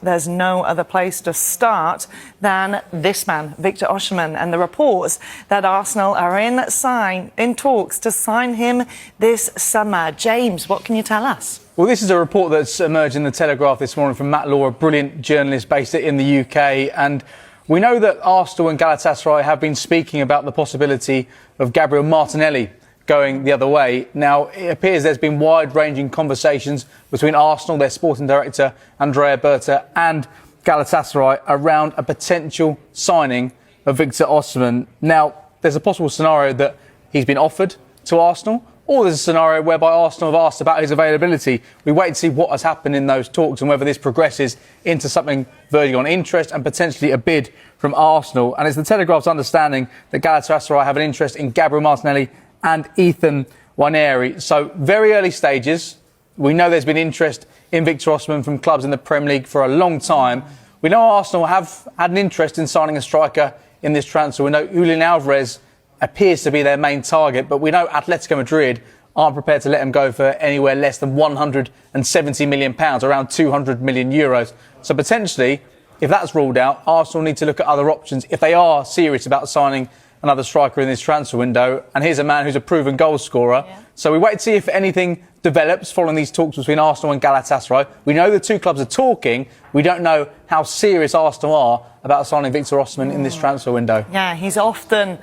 there's no other place to start than this man, Victor Osimhen, and the reports that Arsenal are in talks to sign him this summer. James, what can you tell us? Well, this is a report that's emerged in the Telegraph this morning from Matt Law, a brilliant journalist based in the UK. And we know that Arsenal and Galatasaray have been speaking about the possibility of Gabriel Martinelli going the other way. Now, it appears there's been wide-ranging conversations between Arsenal, their sporting director, Andrea Berta, and Galatasaray around a potential signing of Victor Osimhen. Now, there's a possible scenario that he's been offered to Arsenal, or there's a scenario whereby Arsenal have asked about his availability. We wait to see what has happened in those talks and whether this progresses into something verging on interest and potentially a bid from Arsenal. And it's the Telegraph's understanding that Galatasaray have an interest in Gabriel Martinelli and Ethan Nwaneri. So, very early stages. We know there's been interest in Victor Osimhen from clubs in the Premier League for a long time. We know Arsenal have had an interest in signing a striker in this transfer. We know Julian Alvarez appears to be their main target, but we know Atletico Madrid aren't prepared to let him go for anywhere less than £170 million, around €200 million. So potentially, if that's ruled out, Arsenal need to look at other options if they are serious about signing another striker in this transfer window. And here's a man who's a proven goal scorer. Yeah. So we wait to see if anything develops following these talks between Arsenal and Galatasaray. We know the two clubs are talking. We don't know how serious Arsenal are about signing Victor Osimhen in this transfer window. Yeah, he's often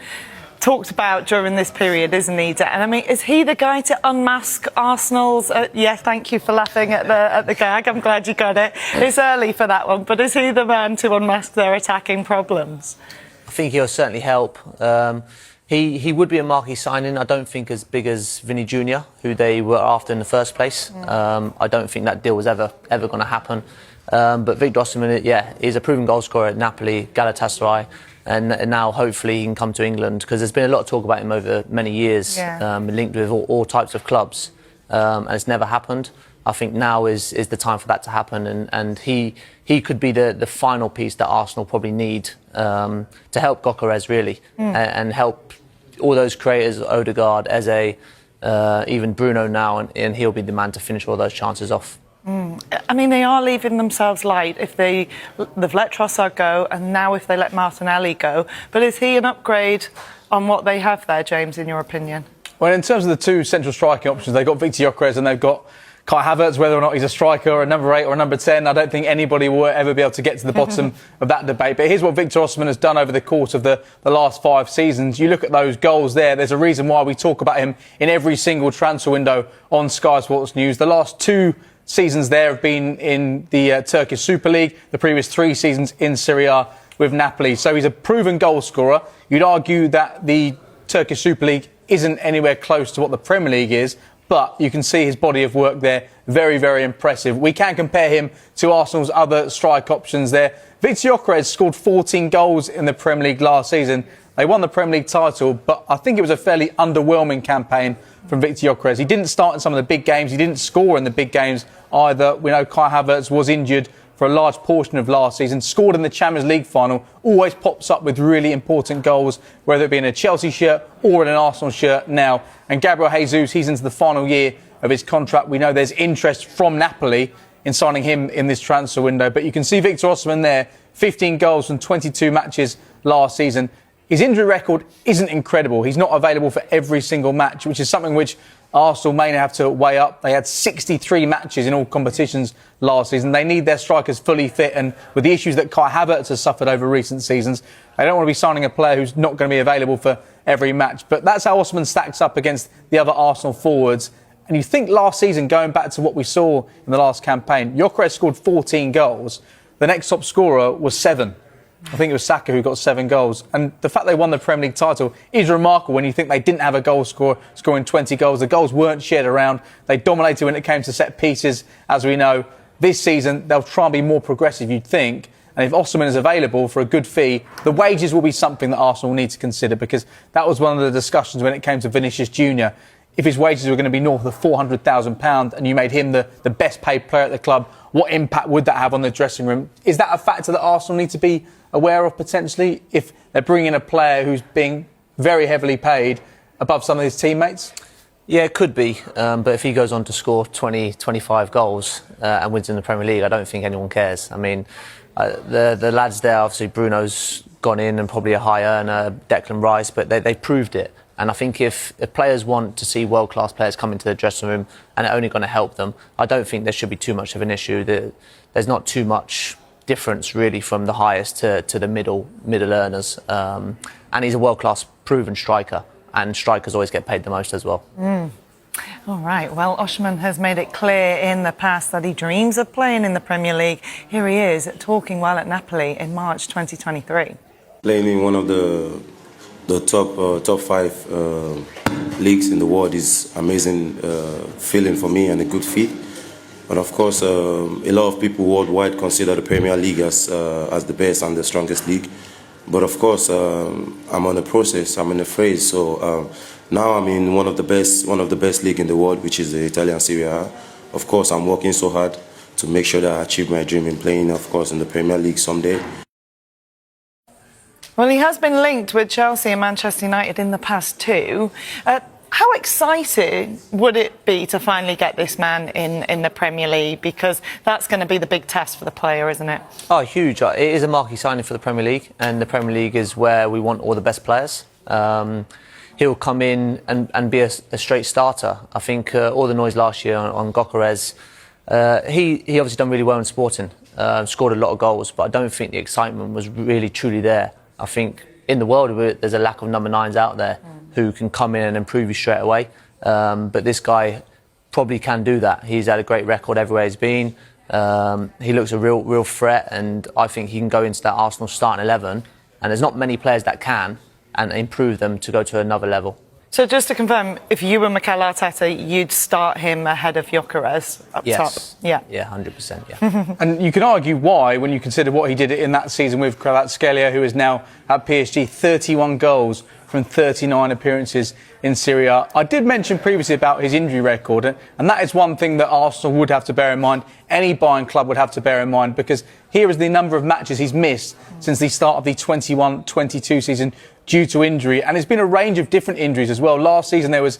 talked about during this period, isn't he? And I mean, is he the guy to unmask Arsenal's? Yes, thank you for laughing at the gag. I'm glad you got it. It's early for that one, but is he the man to unmask their attacking problems? I think he'll certainly help. He would be a marquee signing. I don't think as big as Vinny Jr., who they were after in the first place. I don't think that deal was ever going to happen. But Victor Osimhen, yeah, is a proven goal scorer at Napoli, Galatasaray. And now hopefully he can come to England, because there's been a lot of talk about him over many years, linked with all types of clubs, and it's never happened. I think now is the time for that to happen, and he could be the final piece that Arsenal probably need to help Gyökeres really, and help all those creators, Odegaard, Eze, even Bruno now, and he'll be the man to finish all those chances off. I mean, they are leaving themselves light if they've let Trossard go, and now if they let Martinelli go. But is he an upgrade on what they have there, James, in your opinion? Well, in terms of the two central striking options, they've got Victor Gyökeres and they've got Kai Havertz. Whether or not he's a striker or a number 8 or a number 10, I don't think anybody will ever be able to get to the bottom of that debate. But here's what Victor Osimhen has done over the course of the last 5 seasons. You look at those goals there, there's a reason why we talk about him in every single transfer window on Sky Sports News. The last 2 seasons there have been in the Turkish Super League, the previous 3 seasons in Serie A with Napoli. So he's a proven goal scorer. You'd argue that the Turkish Super League isn't anywhere close to what the Premier League is, but you can see his body of work there. Very, very impressive. We can compare him to Arsenal's other strike options there. Victor Gyökeres scored 14 goals in the Premier League last season. They won the Premier League title, but I think it was a fairly underwhelming campaign from Victor Gyökeres. He didn't start in some of the big games. He didn't score in the big games either. We know Kai Havertz was injured for a large portion of last season, scored in the Champions League final, always pops up with really important goals, whether it be in a Chelsea shirt or in an Arsenal shirt now. And Gabriel Jesus, he's into the final year of his contract. We know there's interest from Napoli in signing him in this transfer window. But you can see Victor Osimhen there, 15 goals from 22 matches last season. His injury record isn't incredible. He's not available for every single match, which is something which Arsenal may have to weigh up. They had 63 matches in all competitions last season. They need their strikers fully fit, and with the issues that Kai Havertz has suffered over recent seasons, they don't want to be signing a player who's not going to be available for every match. But that's how Osimhen stacks up against the other Arsenal forwards. And you think last season, going back to what we saw in the last campaign, Gyökeres scored 14 goals. The next top scorer was 7. I think it was Saka who got 7 goals. And the fact they won the Premier League title is remarkable when you think they didn't have a goal scorer scoring 20 goals. The goals weren't shared around. They dominated when it came to set pieces, as we know. This season, they'll try and be more progressive, you'd think. And if Osimhen is available for a good fee, the wages will be something that Arsenal need to consider, because that was one of the discussions when it came to Vinicius Jr. If his wages were going to be north of £400,000 and you made him the best paid player at the club, what impact would that have on the dressing room? Is that a factor that Arsenal need to be aware of potentially if they're bringing in a player who's being very heavily paid above some of his teammates? Yeah, it could be. But if he goes on to score 20, 25 goals and wins in the Premier League, I don't think anyone cares. I mean, the lads there, obviously Bruno's gone in and probably a high earner, Declan Rice, but they proved it. And I think if players want to see world-class players come into the dressing room and they're only going to help them, I don't think there should be too much of an issue. There's not too much difference really from the highest to the middle earners. And he's a world-class proven striker, and strikers always get paid the most as well. All right, well, Osimhen has made it clear in the past that he dreams of playing in the Premier League. Here he is, talking while at Napoli in March 2023. Playing in one of the top 5 leagues in the world is amazing feeling for me and a good fit. But of course, a lot of people worldwide consider the Premier League as the best and the strongest league. But of course, I'm on a process. I'm in a phase. So now I'm in one of the best league in the world, which is the Italian Serie A. Of course, I'm working so hard to make sure that I achieve my dream in playing, of course, in the Premier League someday. Well, he has been linked with Chelsea and Manchester United in the past too. How exciting would it be to finally get this man in the Premier League? Because that's going to be the big test for the player, isn't it? Oh, huge. It is a marquee signing for the Premier League, and the Premier League is where we want all the best players. He'll come in and be a straight starter. I think all the noise last year on Gyökeres, he obviously done really well in Sporting, scored a lot of goals, but I don't think the excitement was really truly there. I think in the world there's a lack of number 9s out there who can come in and improve you straight away. But this guy probably can do that. He's had a great record everywhere he's been. He looks a real threat, and I think he can go into that Arsenal starting 11. And there's not many players that can and improve them to go to another level. So just to confirm, if you were Mikel Arteta, you'd start him ahead of Gyökeres up top? Yeah, 100%, yeah. And you can argue why when you consider what he did in that season with Kvaratskhelia, who is now at PSG, 31 goals from 39 appearances in Serie A. I did mention previously about his injury record, and that is one thing that Arsenal would have to bear in mind. Any buying club would have to bear in mind, because here is the number of matches he's missed since the start of the 21-22 season due to injury. And it's been a range of different injuries as well. Last season there was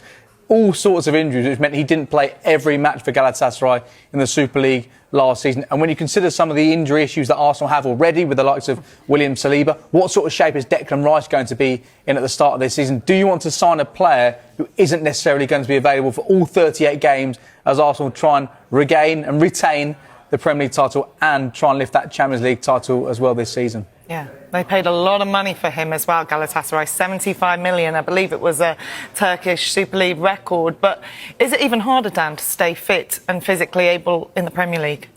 all sorts of injuries, which meant he didn't play every match for Galatasaray in the Super League last season. And when you consider some of the injury issues that Arsenal have already with the likes of William Saliba, what sort of shape is Declan Rice going to be in at the start of this season? Do you want to sign a player who isn't necessarily going to be available for all 38 games as Arsenal try and regain and retain the Premier League title and try and lift that Champions League title as well this season? Yeah, they paid a lot of money for him as well, Galatasaray, 75 million. I believe it was a Turkish Super League record. But is it even harder, Dan, to stay fit and physically able in the Premier League?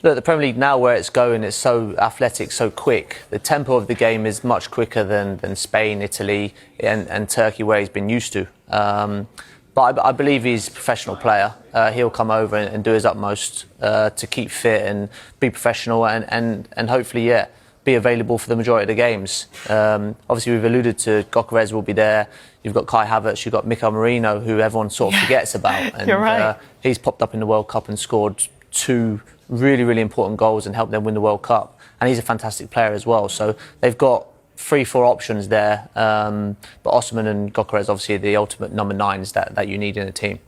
Look, the Premier League now, where it's going, it's so athletic, so quick. The tempo of the game is much quicker than Spain, Italy and Turkey, where he's been used to. But I believe he's a professional player. He'll come over and do his utmost to keep fit and be professional and hopefully, be available for the majority of the games. Obviously, we've alluded to Gyökeres will be there. You've got Kai Havertz, you've got Mikel Merino, who everyone sort of forgets about. And You're right. He's popped up in the World Cup and scored 2 really, really important goals and helped them win the World Cup. And he's a fantastic player as well. So they've got 3-4 options there. But Osimhen and Gyökeres, obviously, are the ultimate number 9s that you need in a team.